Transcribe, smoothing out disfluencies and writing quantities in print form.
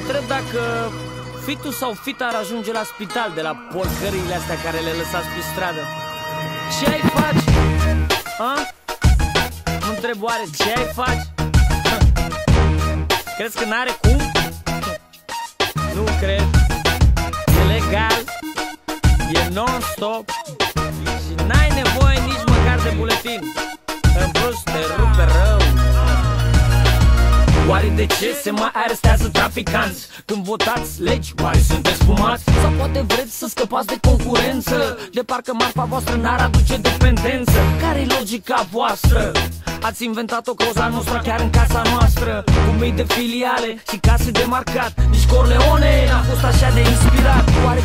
întreb dacă fitul sau fita ar ajunge la spital de la porcările astea care le lăsați pe stradă. Ce ai faci? A? Nu întreb oare ce ai faci? Crezi că n-are cum? Nu cred. E legal, e non-stop și n-ai nevoie nici măcar de buletin. În plus te rupe rău. Oare de ce se mai arestează traficanți? Când votați legi, oare sunteți fumați? Sau poate vreți să scăpați de concurență? De parcă marfa voastră n-ar aduce dependență. Care-i logica voastră? Ați inventat o Cosa Nostra chiar în casa noastră, cu mii de filiale și case de marcat. Nici Corleone n-a fost așa de inspirat. Oare